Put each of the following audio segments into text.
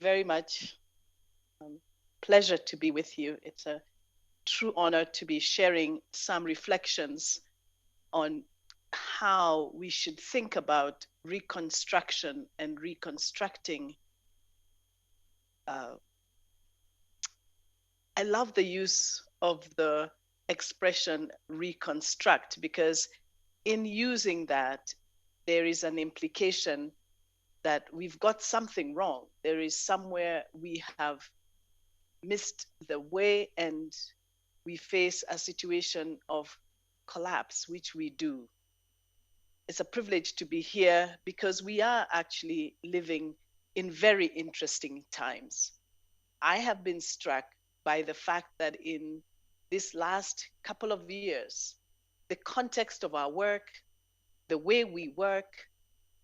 very much. Pleasure to be with you. It's a true honor to be sharing some reflections on how we should think about reconstruction and reconstructing. Uh, I love the use of the expression reconstruct because in using that, there is an implication that we've got something wrong. There is somewhere we have missed the way and we face a situation of collapse, which we do. It's a privilege to be here because we are actually living in very interesting times. I have been struck by the fact that in this last couple of years, the context of our work, the way we work,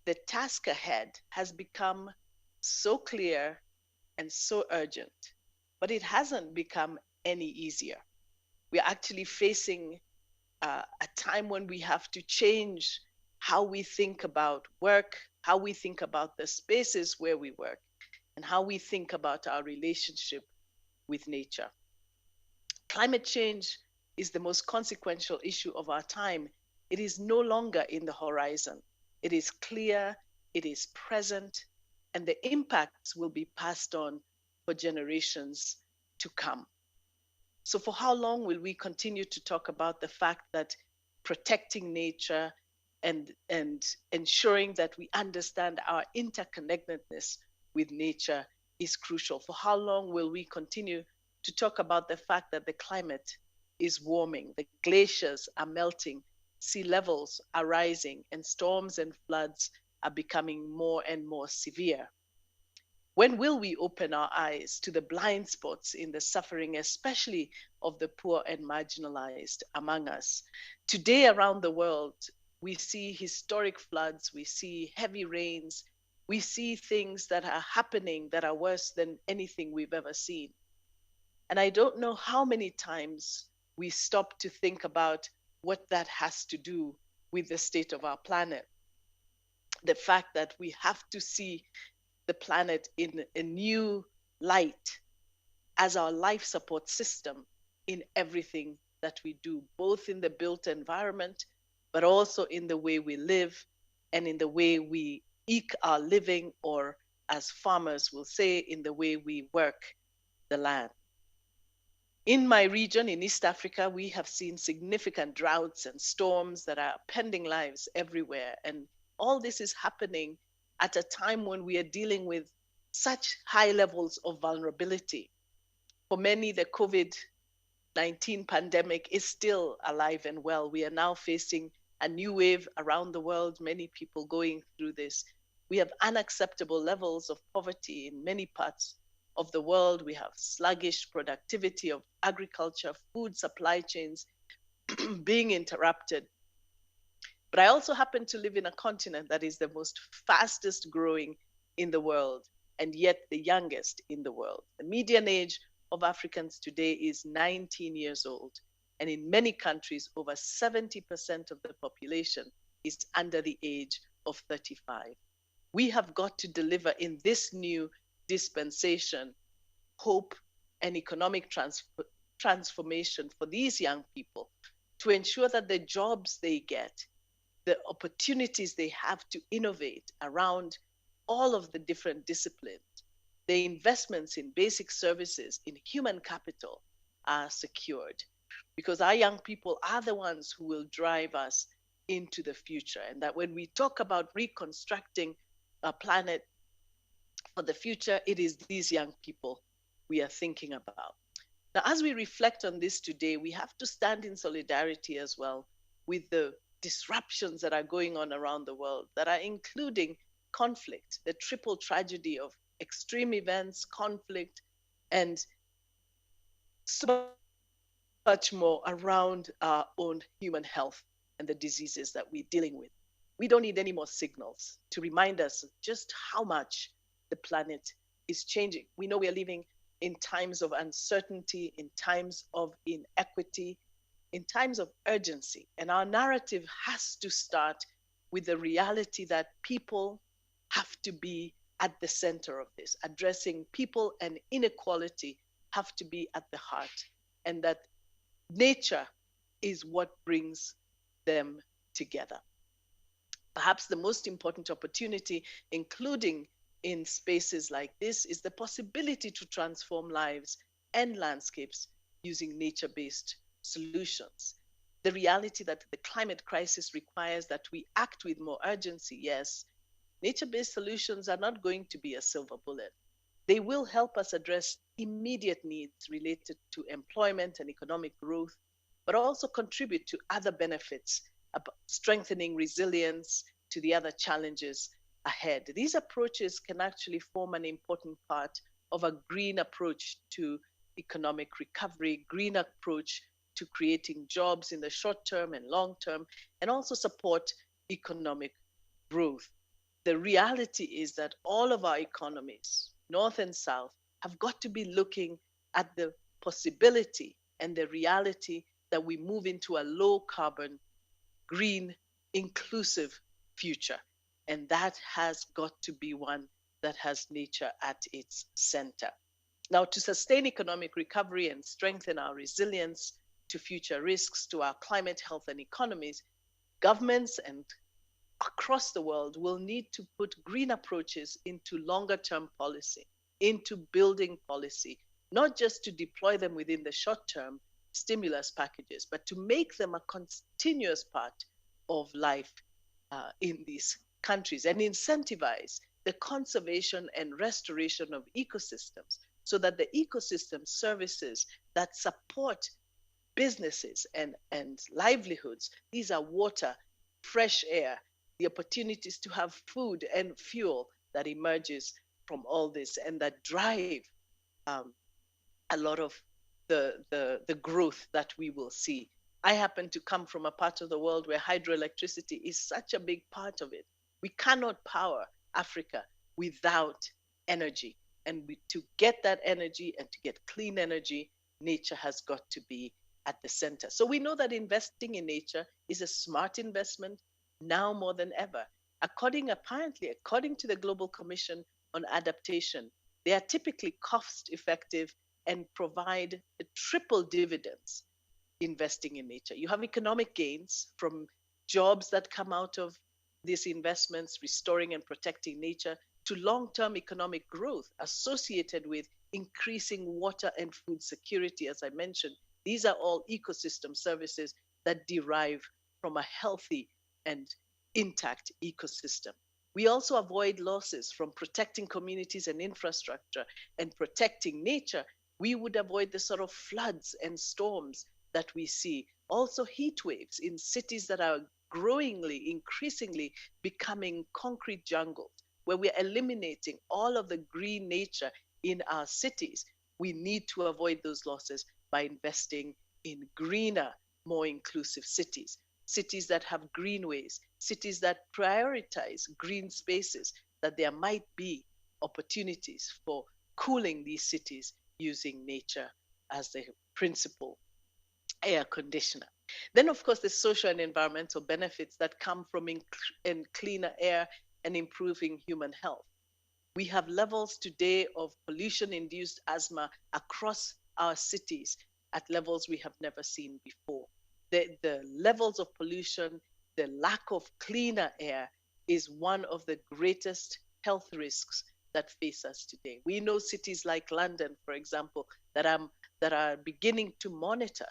the task ahead has become so clear and so urgent, but it hasn't become any easier. We're actually facing a time when we have to change how we think about work, how we think about the spaces where we work, and how we think about our relationship with nature. Climate change is the most consequential issue of our time. It is no longer in the horizon. It is clear, it is present, and the impacts will be passed on for generations to come. So, for how long will we continue to talk about the fact that protecting nature and ensuring that we understand our interconnectedness with nature is crucial? For how long will we continue to talk about the fact that the climate is warming, the glaciers are melting, sea levels are rising, and storms and floods are becoming more and more severe? When will we open our eyes to the blind spots in the suffering, especially of the poor and marginalized among us? Today, around the world, we see historic floods, we see heavy rains, we see things that are happening that are worse than anything we've ever seen. And I don't know how many times we stop to think about what that has to do with the state of our planet. The fact that we have to see the planet in a new light as our life support system in everything that we do, both in the built environment, but also in the way we live and in the way we eke our living, or as farmers will say, in the way we work the land. In my region, in East Africa, we have seen significant droughts and storms that are pending lives everywhere. And all this is happening at a time when we are dealing with such high levels of vulnerability. For many, the COVID-19 pandemic is still alive and well. We are now facing a new wave around the world, many people going through this. We have unacceptable levels of poverty in many parts of the world. We have sluggish productivity of agriculture, food supply chains being interrupted. But I also happen to live in a continent that is the most fastest growing in the world, and yet the youngest in the world. The median age of Africans today is 19 years old. And in many countries, over 70% of the population is under the age of 35. We have got to deliver in this new dispensation hope and economic transformation for these young people, to ensure that the jobs they get, the opportunities they have to innovate around all of the different disciplines, the investments in basic services, in human capital are secured. Because our young people are the ones who will drive us into the future. And that when we talk about reconstructing a planet for the future, it is these young people we are thinking about. Now, as we reflect on this today, we have to stand in solidarity as well with the disruptions that are going on around the world, that are including conflict, the triple tragedy of extreme events, conflict, and so much more around our own human health and the diseases that we're dealing with. We don't need any more signals to remind us just how much the planet is changing. We know we are living in times of uncertainty, in times of inequity, in times of urgency. And our narrative has to start with the reality that people have to be at the center of this. Addressing people and inequality have to be at the heart, and that nature is what brings them together. Perhaps the most important opportunity, including in spaces like this, is the possibility to transform lives and landscapes using nature based solutions. The reality that the climate crisis requires that we act with more urgency, yes, nature based solutions are not going to be a silver bullet. They will help us address immediate needs related to employment and economic growth, but also contribute to other benefits, strengthening resilience to the other challenges ahead. These approaches can actually form an important part of a green approach to economic recovery, green approach to creating jobs in the short term and long term, and also support economic growth. The reality is that all of our economies, North and South, have got to be looking at the possibility and the reality that we move into a low carbon, green, inclusive future. And that has got to be one that has nature at its center. Now, to sustain economic recovery and strengthen our resilience to future risks to our climate, health, and economies, governments and across the world will need to put green approaches into longer term policy, into building policy, not just to deploy them within the short term stimulus packages, but to make them a continuous part of life in these countries and incentivize the conservation and restoration of ecosystems so that the ecosystem services that support businesses and livelihoods, these are water, fresh air, the opportunities to have food and fuel that emerges from all this and that drive um, a lot of the growth that we will see. I happen to come from a part of the world where hydroelectricity is such a big part of it. We cannot power Africa without energy. And to get that energy and to get clean energy, nature has got to be at the center. So we know that investing in nature is a smart investment now more than ever. According to the Global Commission on Adaptation, they are typically cost effective and provide triple dividends investing in nature. You have economic gains from jobs that come out of these investments, restoring and protecting nature, to long term economic growth associated with increasing water and food security, as I mentioned. These are all ecosystem services that derive from a healthy and intact ecosystem. We also avoid losses from protecting communities and infrastructure and protecting nature. We would avoid the sort of floods and storms that we see. Also, heat waves in cities that are increasingly becoming concrete jungles, where we're eliminating all of the green nature in our cities. We need to avoid those losses by investing in greener, more inclusive cities, cities that have greenways, cities that prioritize green spaces, that there might be opportunities for cooling these cities using nature as the principal air conditioner. Then, of course, the social and environmental benefits that come from cleaner air and improving human health. We have levels today of pollution induced asthma across our cities at levels we have never seen before. The levels of pollution, the lack of cleaner air is one of the greatest health risks that face us today. We know cities like London, for example, that are beginning to monitor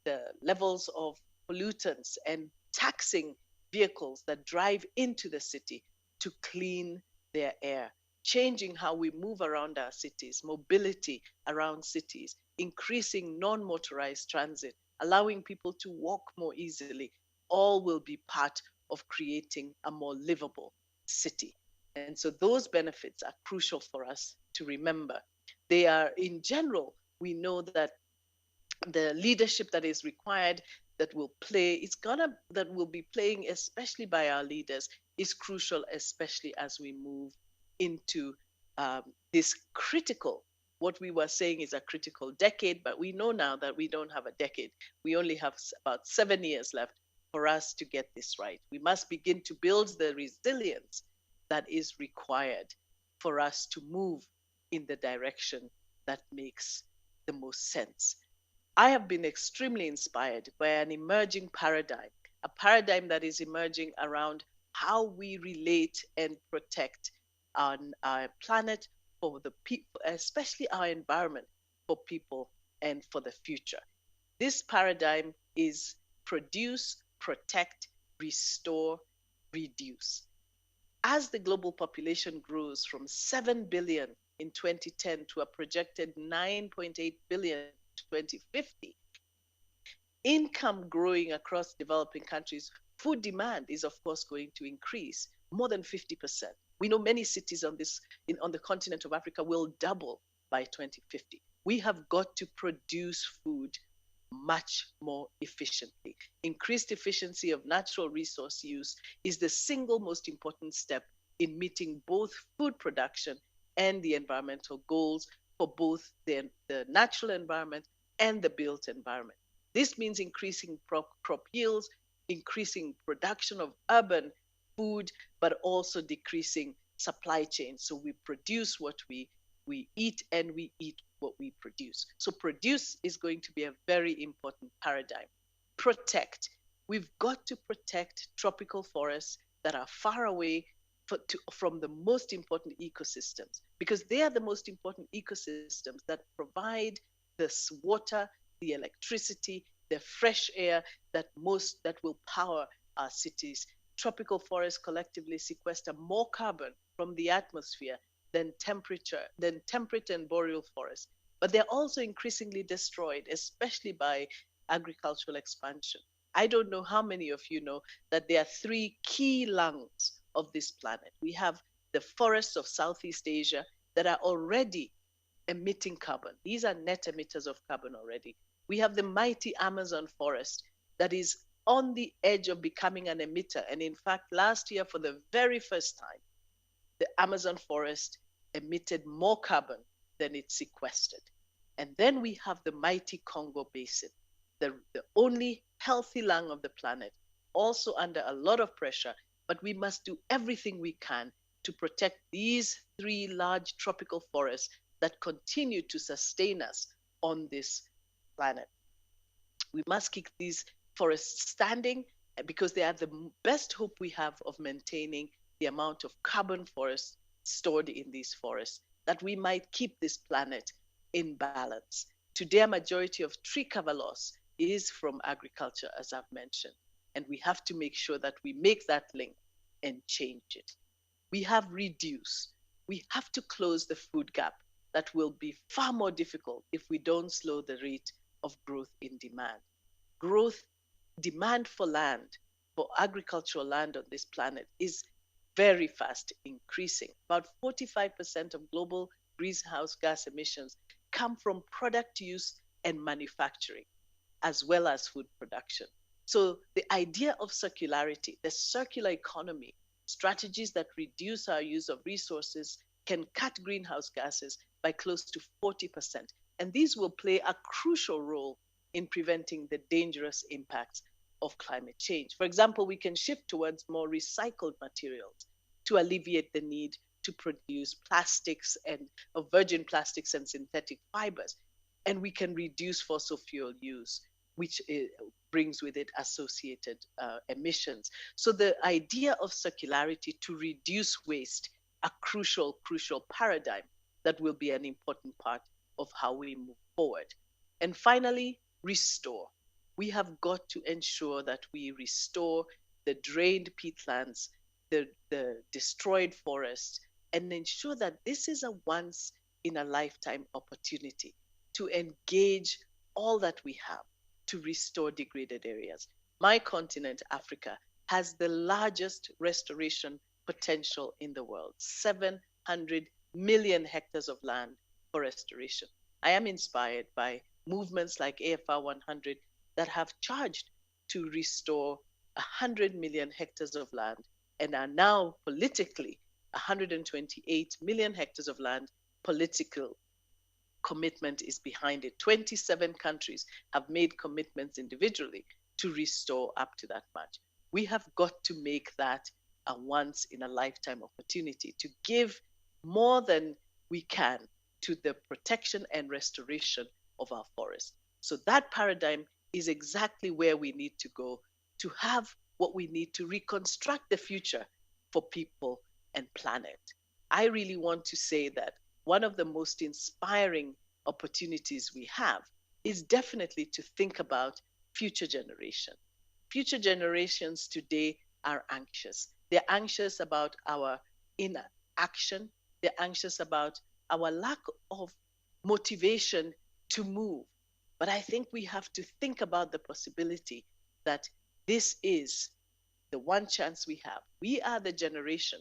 the levels of pollutants and taxing vehicles that drive into the city to clean their air, changing how we move around our cities, mobility around cities, increasing non-motorized transit, allowing people to walk more easily, all will be part of creating a more livable city. And so those benefits are crucial for us to remember. They are, in general, we know that the leadership that is required that will be playing, especially by our leaders, is crucial, especially as we move into this critical, what we were saying is a critical decade, but we know now that we don't have a decade. We only have about 7 years left for us to get this right. We must begin to build the resilience that is required for us to move in the direction that makes the most sense. I have been extremely inspired by an emerging paradigm, a paradigm that is emerging around how we relate and protect our planet for the people, especially our environment for people and for the future. This paradigm is produce, protect, restore, reduce. As the global population grows from 7 billion in 2010 to a projected 9.8 billion in 2050, income growing across developing countries, food demand is of course going to increase more than 50%. We know many cities on the continent of Africa will double by 2050. We have got to produce food much more efficiently. Increased efficiency of natural resource use is the single most important step in meeting both food production and the environmental goals for both the natural environment and the built environment. This means increasing crop yields, increasing production of urban food, but also decreasing supply chains. So we produce what we eat and we eat what we produce. So produce is going to be a very important paradigm. Protect. We've got to protect tropical forests that are far away from the most important ecosystems, because they are the most important ecosystems that provide this water, the electricity, the fresh air that will power our cities. Tropical forests collectively sequester more carbon from the atmosphere than temperate and boreal forests. But they're also increasingly destroyed, especially by agricultural expansion. I don't know how many of you know that there are three key lungs of this planet. We have the forests of Southeast Asia that are already emitting carbon. These are net emitters of carbon already. We have the mighty Amazon forest that is on the edge of becoming an emitter. And in fact, last year, for the very first time, the Amazon forest emitted more carbon than it sequestered. And then we have the mighty Congo Basin, the only healthy lung of the planet, also under a lot of pressure, but we must do everything we can to protect these three large tropical forests that continue to sustain us on this planet. We must keep these forests standing because they are the best hope we have of maintaining the amount of carbon forests stored in these forests, that we might keep this planet in balance. Today, a majority of tree cover loss is from agriculture, as I've mentioned, and we have to make sure that we make that link and change it. We have reduced. We have to close the food gap that will be far more difficult if we don't slow the rate of growth in demand. Growth, demand for land, for agricultural land on this planet is very fast increasing. About 45% of global greenhouse gas emissions come from product use and manufacturing, as well as food production. So the idea of circularity, the circular economy, strategies that reduce our use of resources can cut greenhouse gases by close to 40%. And these will play a crucial role in preventing the dangerous impacts of climate change. For example, we can shift towards more recycled materials to alleviate the need to produce plastics and virgin plastics and synthetic fibers. And we can reduce fossil fuel use, which brings with it associated emissions. So the idea of circularity to reduce waste, a crucial paradigm that will be an important part of how we move forward. And finally, restore. We have got to ensure that we restore the drained peatlands, the destroyed forests, and ensure that this is a once in a lifetime opportunity to engage all that we have to restore degraded areas. My continent, Africa, has the largest restoration potential in the world, 700 million hectares of land for restoration. I am inspired by movements like AFR 100 that have charged to restore 100 million hectares of land and are now politically 128 million hectares of land. Political commitment is behind it. 27 countries have made commitments individually to restore up to that much. We have got to make that a once in a lifetime opportunity to give more than we can to the protection and restoration of our forests. So that paradigm is exactly where we need to go to have what we need to reconstruct the future for people and planet. I really want to say that one of the most inspiring opportunities we have is definitely to think about future generation. Future generations today are anxious. They're anxious about our inaction. They're anxious about our lack of motivation to move. But I think we have to think about the possibility that this is the one chance we have. We are the generation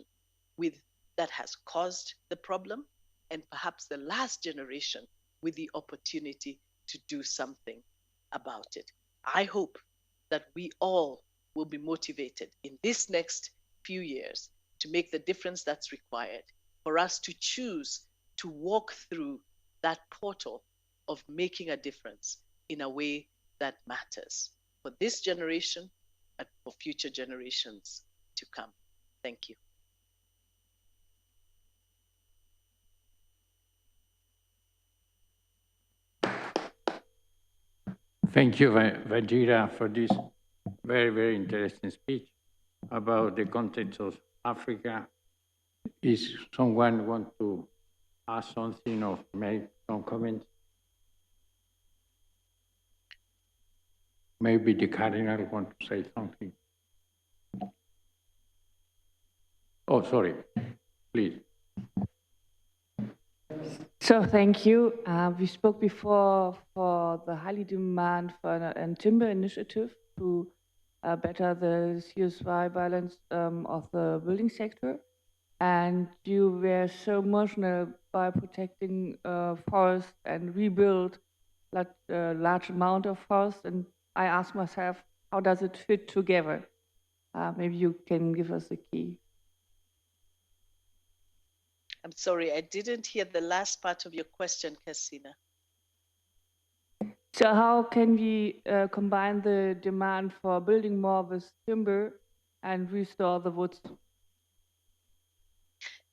with that has caused the problem, and perhaps the last generation with the opportunity to do something about it. I hope that we all will be motivated in this next few years to make the difference that's required for us to choose to walk through that portal of making a difference in a way that matters for this generation and for future generations to come. Thank you. Thank you, Wanjira, for this very, very interesting speech about the context of Africa. Is someone want to ask something or make some comments? Maybe the Cardinal want to say something. Oh, sorry. Please. So thank you. We spoke before for the highly demand for a timber initiative to better the CO2 balance of the building sector. And you were so emotional by protecting forest and rebuild a large amount of forest. And I asked myself, how does it fit together? Maybe you can give us a key. I'm sorry, I didn't hear the last part of your question, Casina. So how can we combine the demand for building more with timber and restore the woods?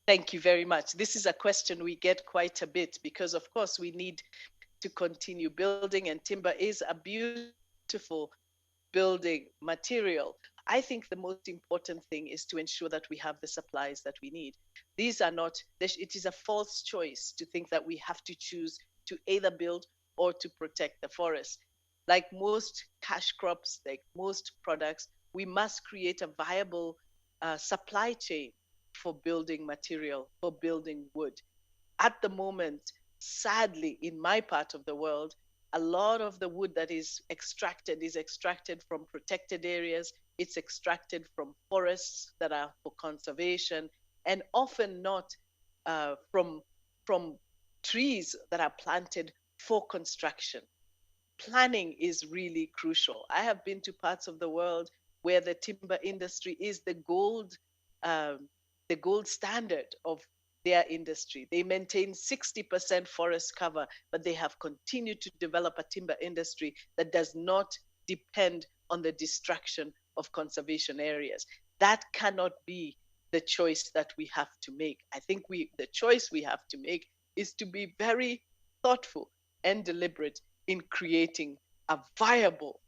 Thank you very much. This is a question we get quite a bit because, of course, we need to continue building, and timber is a beautiful building material. I think the most important thing is to ensure that we have the supplies that we need. These are not, it is a false choice to think that we have to choose to either build or to protect the forest. Like most cash crops, like most products, we must create a viable supply chain for building material, for building wood. At the moment, sadly, in my part of the world, a lot of the wood that is extracted from protected areas. It's extracted from forests that are for conservation, and often not from trees that are planted for construction. Planning is really crucial. I have been to parts of the world where the timber industry is the gold standard of their industry. They maintain 60% forest cover, but they have continued to develop a timber industry that does not depend on the destruction of conservation areas. That cannot be the choice that we have to make. I think the choice we have to make is to be very thoughtful and deliberate in creating a viable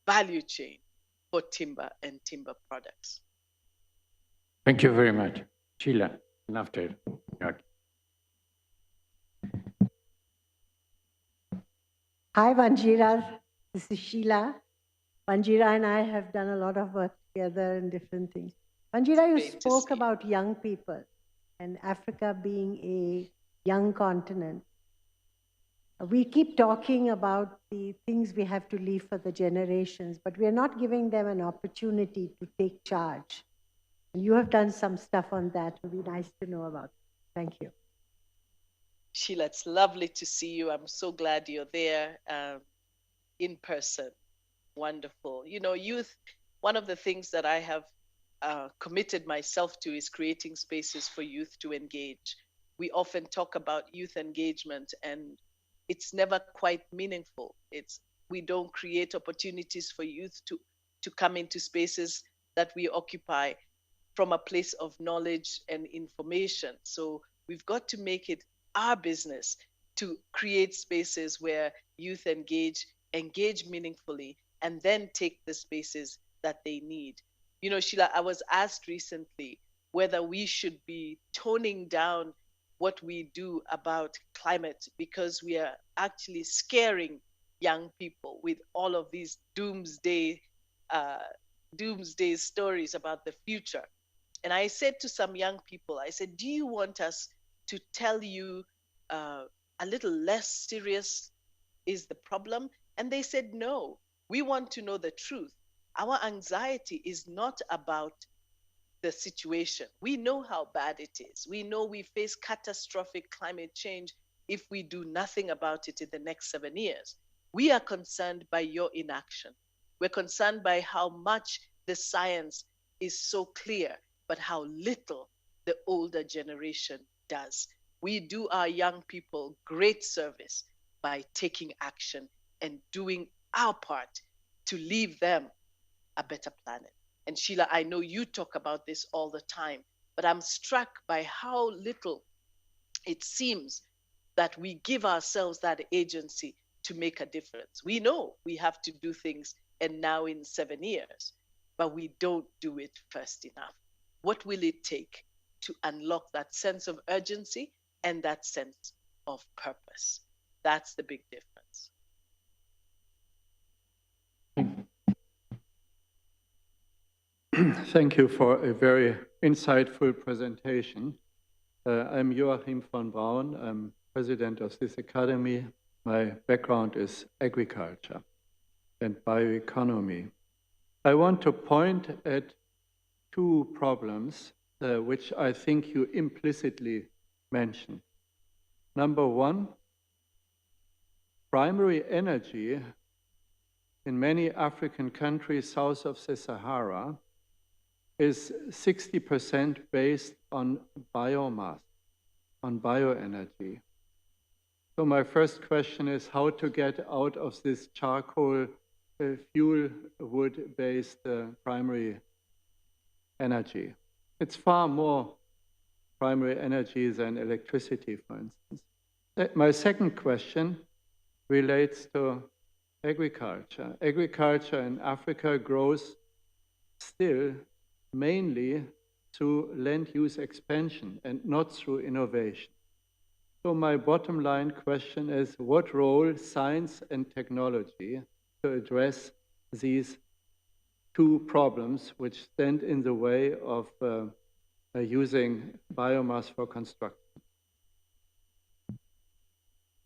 value chain for timber and timber products. Thank you very much. Sheila, and after Jackie. Hi, Wanjira. This is Sheila. Wanjira and I have done a lot of work together in different things. Wanjira, you spoke about young people and Africa being a young continent. We keep talking about the things we have to leave for the generations, but we are not giving them an opportunity to take charge. You have done some stuff on that. It would be nice to know about. Thank you. Sheila, it's lovely to see you. I'm so glad you're there in person. Wonderful. You know, youth, one of the things that I have committed myself to is creating spaces for youth to engage. We often talk about youth engagement, and it's never quite meaningful. We don't create opportunities for youth to come into spaces that we occupy from a place of knowledge and information. So We've got to make it our business to create spaces where youth engage meaningfully, and then take the spaces that they need. You know, Sheila, I was asked recently whether we should be toning down what we do about climate because we are actually scaring young people with all of these uh, doomsday stories about the future. And I said to some young people, I said, do you want us to tell you uh, a little less serious is the problem? And they said, no, we want to know the truth. Our anxiety is not about the situation. We know how bad it is. We know we face catastrophic climate change if we do nothing about it in the next 7 years. We are concerned by your inaction. We're concerned by how much the science is so clear, but how little the older generation does. We do our young people great service by taking action and doing our part to leave them a better planet. And Sheila, I know you talk about this all the time, but I'm struck by how little it seems that we give ourselves that agency to make a difference. We know we have to do things and now in 7 years, but we don't do it fast enough. What will it take to unlock that sense of urgency and that sense of purpose? That's the big difference. Thank you for a very insightful presentation. I'm Joachim von Braun. I'm president of this academy. My background is agriculture and bioeconomy. I want to point at two problems which I think you implicitly mentioned. Number one, primary energy in many African countries south of the Sahara is 60% based on biomass, on bioenergy. So my first question is how to get out of this charcoal fuel wood-based primary energy. It's far more primary energy than electricity, for instance. My second question relates to agriculture. Agriculture in Africa grows still mainly through land use expansion and not through innovation. So my bottom line question is, what role science and technology to address these two problems which stand in the way of using biomass for construction?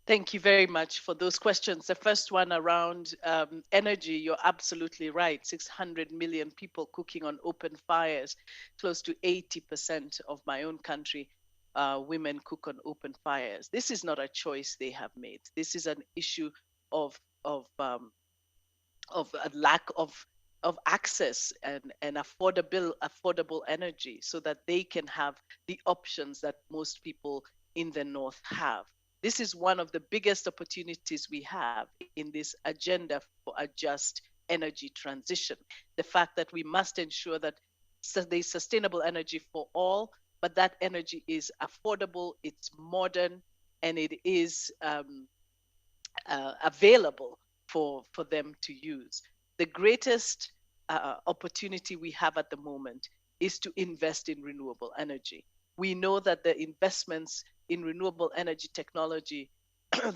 Thank you very much for those questions. The first one around energy, you're absolutely right. 600 million people cooking on open fires. Close to 80% of my own country, women cook on open fires. This is not a choice they have made. This is an issue of a lack of access and affordable energy so that they can have the options that most people in the North have. This is one of the biggest opportunities we have in this agenda for a just energy transition. The fact that we must ensure that there's sustainable energy for all, but that energy is affordable, it's modern, and it is available for them to use. The greatest opportunity we have at the moment is to invest in renewable energy. We know that the investments in renewable energy technology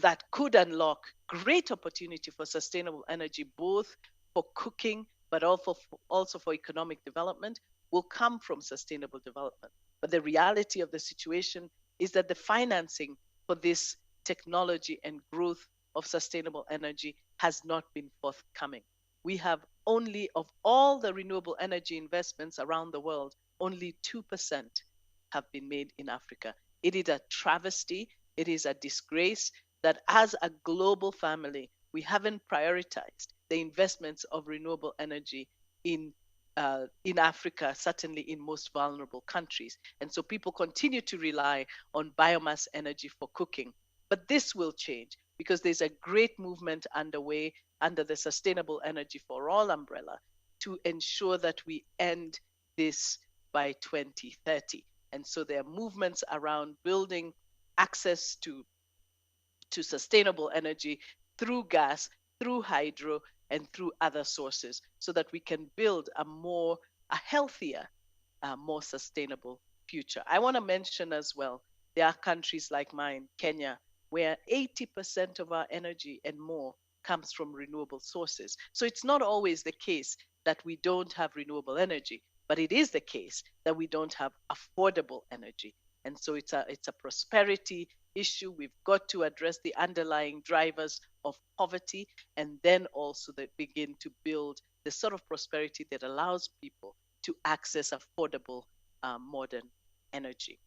that could unlock great opportunity for sustainable energy, both for cooking, but also for economic development, will come from sustainable development. But the reality of the situation is that the financing for this technology and growth of sustainable energy has not been forthcoming. We have only, of all the renewable energy investments around the world, only 2% have been made in Africa. It is a travesty. It is a disgrace that as a global family, we haven't prioritized the investments of renewable energy in Africa, certainly in most vulnerable countries. And so people continue to rely on biomass energy for cooking. But this will change because there's a great movement underway under the Sustainable Energy for All umbrella to ensure that we end this by 2030. And so there are movements around building access to sustainable energy through gas, through hydro, and through other sources so that we can build a healthier, more sustainable future. I want to mention as well, there are countries like mine, Kenya, where 80% of our energy and more comes from renewable sources. So it's not always the case that we don't have renewable energy, but it is the case that we don't have affordable energy. And so it's a prosperity issue. We've got to address the underlying drivers of poverty and then also begin to build the sort of prosperity that allows people to access affordable modern energy.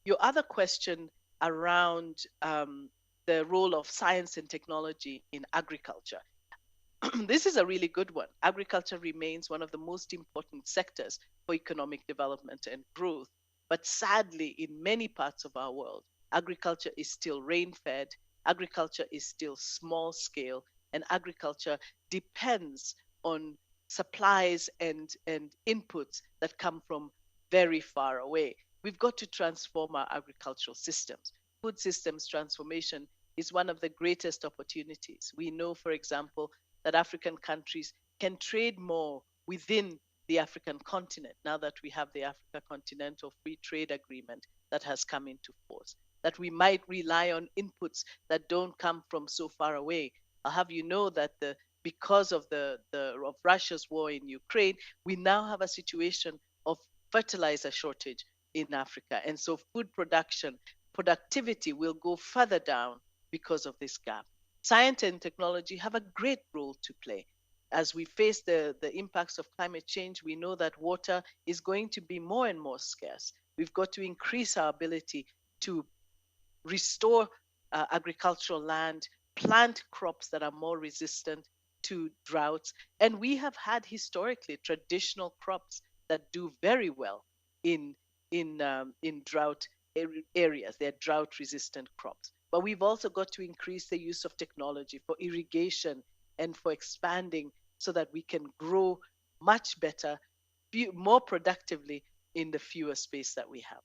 Your other question around the role of science and technology in agriculture. This is a really good one. Agriculture remains one of the most important sectors for economic development and growth. But sadly, in many parts of our world, agriculture is still rain fed, agriculture is still small scale, and agriculture depends on supplies and inputs that come from very far away. We've got to transform our agricultural systems. Food systems transformation is one of the greatest opportunities. We know, for example, that African countries can trade more within the African continent now that we have the Africa Continental Free Trade Agreement that has come into force, that we might rely on inputs that don't come from so far away. I'll have you know that because of of Russia's war in Ukraine, we now have a situation of fertilizer shortage in Africa. And so food productivity will go further down because of this gap. Science and technology have a great role to play. As we face the impacts of climate change, we know that water is going to be more and more scarce. We've got to increase our ability to restore agricultural land, plant crops that are more resistant to droughts. And we have had historically traditional crops that do very well in drought areas. They're drought resistant crops. But we've also got to increase the use of technology for irrigation and for expanding so that we can grow much better, more productively in the fewer space that we have.